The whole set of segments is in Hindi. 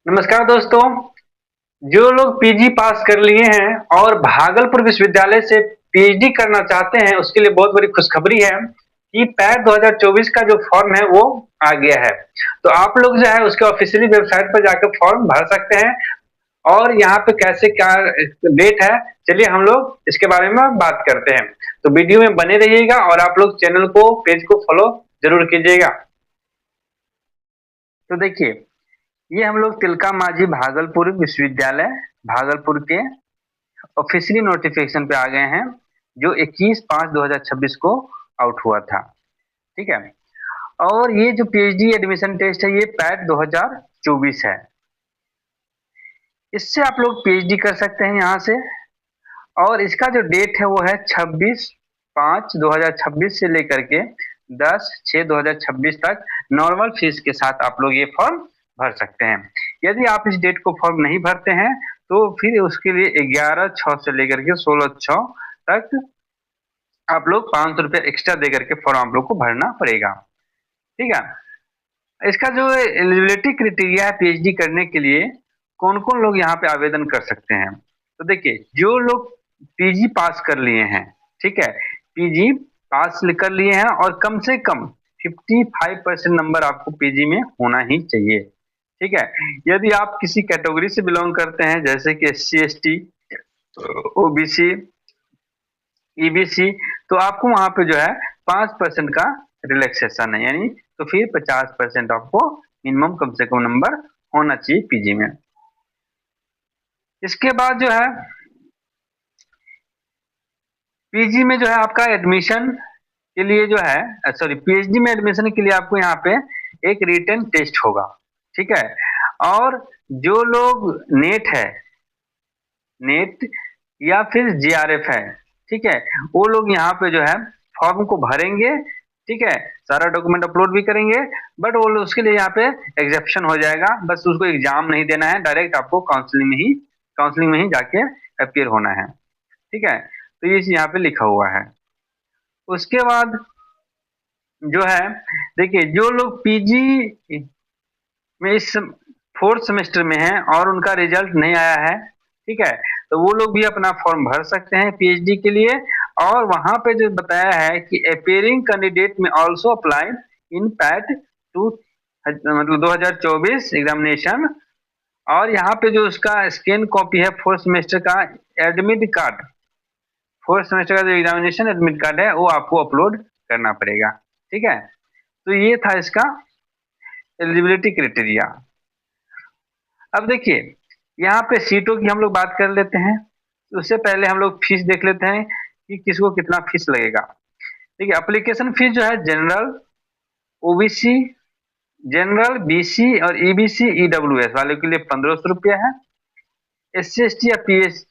नमस्कार दोस्तों। जो लोग पीजी पास कर लिए हैं और भागलपुर विश्वविद्यालय से पीएचडी करना चाहते हैं, उसके लिए बहुत बड़ी खुशखबरी है कि पैट 2024 का जो फॉर्म है वो आ गया है। तो आप लोग जो है उसके ऑफिशियली वेबसाइट पर जाकर फॉर्म भर सकते हैं। और यहाँ पे कैसे क्या डेट है, चलिए हम लोग इसके बारे में बात करते हैं। तो वीडियो में बने रहिएगा और आप लोग चैनल को, पेज को फॉलो जरूर कीजिएगा। तो देखिए, ये हम लोग तिलका मांझी भागलपुर विश्वविद्यालय भागलपुर के ऑफिशियली नोटिफिकेशन पे आ गए हैं, जो 21/5/2026 को आउट हुआ था। ठीक है। और ये जो पीएचडी एडमिशन टेस्ट है, ये पैट 2024 है। इससे आप लोग पीएचडी कर सकते हैं यहाँ से। और इसका जो डेट है वो है 26/5/2026 से लेकर के 10/6/2026 तक नॉर्मल फीस के साथ आप लोग ये फॉर्म भर सकते हैं। यदि आप इस डेट को फॉर्म नहीं भरते हैं तो फिर उसके लिए 11/6 से लेकर के 16/6 तक आप लोग 500 रुपये एक्स्ट्रा दे करके फॉर्म आप लोग को भरना पड़ेगा। ठीक है। इसका जो एलिजिबिलिटी क्राइटेरिया है पीएचडी करने के लिए, कौन कौन लोग यहाँ पे आवेदन कर सकते हैं। तो देखिए, जो लोग पीजी पास कर लिए हैं, ठीक है, पीजी पास कर लिए हैं और कम से कम 55% नंबर आपको पीजी में होना ही चाहिए। ठीक है। यदि आप किसी कैटेगरी से बिलोंग करते हैं, जैसे कि SC ST, ओबीसी, ईबीसी, तो आपको वहां पे जो है 5% का रिलैक्सेशन है, यानी तो फिर 50% आपको मिनिमम कम से कम नंबर होना चाहिए पीजी में। इसके बाद जो है पीजी में जो है आपका एडमिशन के लिए जो है, सॉरी, पीएचडी में एडमिशन के लिए आपको यहाँ पे एक रिटन टेस्ट होगा। ठीक है। और जो लोग नेट या फिर जीआरएफ है, ठीक है, वो लोग यहाँ पे जो है फॉर्म को भरेंगे। ठीक है। सारा डॉक्यूमेंट अपलोड भी करेंगे, बट वो लोग उसके लिए यहाँ पे एग्जेप्शन हो जाएगा। बस उसको एग्जाम नहीं देना है, डायरेक्ट आपको काउंसलिंग में ही जाके अपियर होना है। ठीक है। तो ये यहाँ पे लिखा हुआ है। उसके बाद जो है, देखिए, जो लोग पीजी में इस 4th सेमेस्टर में हैं और उनका रिजल्ट नहीं आया है, ठीक है, तो वो लोग भी अपना फॉर्म भर सकते हैं पीएचडी के लिए। और वहां पे जो बताया है कि अपेयरिंग कैंडिडेट में also apply in PAT two, मतलब 2024 एग्जामिनेशन। और यहाँ पे जो उसका स्कैन कॉपी है 4th सेमेस्टर का एडमिट कार्ड, 4th सेमेस्टर का जो एग्जामिनेशन एडमिट कार्ड है, वो आपको अपलोड करना पड़ेगा। ठीक है। तो ये था इसका एलिजिबिलिटी क्राइटेरिया। अब देखिए, यहाँ पे सीटों की हम लोग बात कर लेते हैं। उससे पहले हम लोग फीस देख लेते हैं कि किसको कितना फीस लगेगा। देखिए, एप्लीकेशन फीस जो है जनरल, ओबीसी, जनरल, बीसी और ईबीसी ईडब्ल्यूएस वाले के लिए 1500 रुपया है। SC ST या पीएच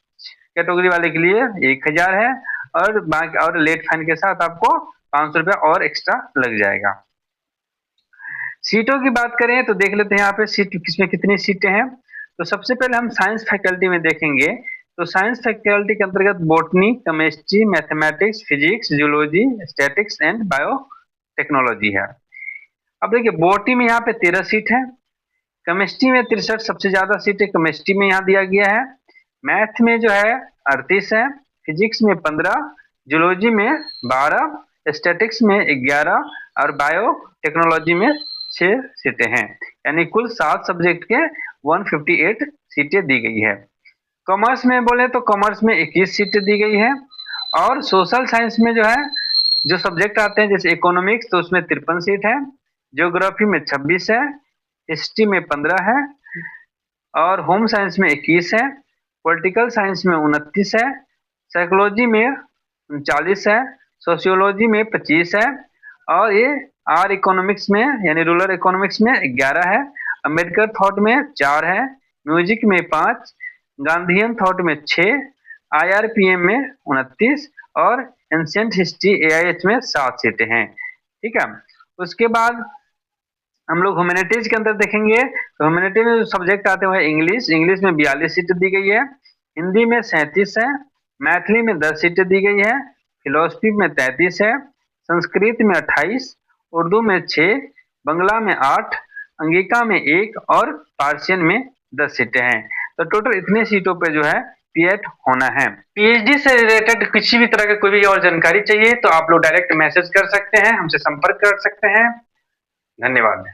कैटेगरी वाले के लिए 1000 है। और बाकी और लेट फाइन के साथ आपको 500 रुपया और एक्स्ट्रा लग जाएगा। सीटों की बात करें तो देख लेते हैं यहाँ पे सीट किसमें कितनी सीटें हैं। तो सबसे पहले हम साइंस फैकल्टी में देखेंगे। तो साइंस फैकल्टी के अंतर्गत botany, chemistry, mathematics, physics, geology, statics and bio technology है। अब देखिए, बॉटनी में यहाँ पे 13 सीट है। केमिस्ट्री में 63 सबसे ज्यादा सीटें केमिस्ट्री में यहाँ दिया गया है। मैथ में जो है 38 है। फिजिक्स में 15, जियोलॉजी में 12, स्टैटिक्स में 11 और बायो टेक्नोलॉजी में 6 सीटें हैं। यानी कुल 7 सब्जेक्ट के 158 सीटें दी गई है। कॉमर्स में बोले तो कॉमर्स में 21 सीटें दी गई है। और सोशल साइंस में जो है, जो सब्जेक्ट आते हैं जैसे इकोनॉमिक्स, तो उसमें 53 सीट है। ज्योग्राफी में 26 है। हिस्ट्री में 15 है। और होम साइंस में 21 है। पॉलिटिकल साइंस में 29 है। साइकोलॉजी में 39 है। सोशियोलॉजी में 25 है। और ये आर इकोनॉमिक्स में, यानी रूरल इकोनॉमिक्स में 11 है। अम्बेडकर थॉट में 4 है। म्यूजिक में 5, गांधीयन थॉट में 6, IRPM में 29 और एंशिएंट हिस्ट्री AIH में 7 सीटें हैं। ठीक है। उसके बाद हम लोग ह्यूमैनिटीज के अंदर देखेंगे। तो ह्यूमैनिटी में जो सब्जेक्ट आते हैं इंग्लिश में 42 सीटें दी गई है। हिंदी में 37 है। मैथिली में 10 सीटें दी गई है। फिलोसफी में 33 है। संस्कृत में 28, उर्दू में 6, बंगला में 8, अंगिका में 1 और पार्सियन में 10 सीटें हैं। तो टोटल इतने सीटों पे जो है पीएट होना है। पीएचडी से रिलेटेड किसी भी तरह की कोई भी और जानकारी चाहिए तो आप लोग डायरेक्ट मैसेज कर सकते हैं, हमसे संपर्क कर सकते हैं। धन्यवाद।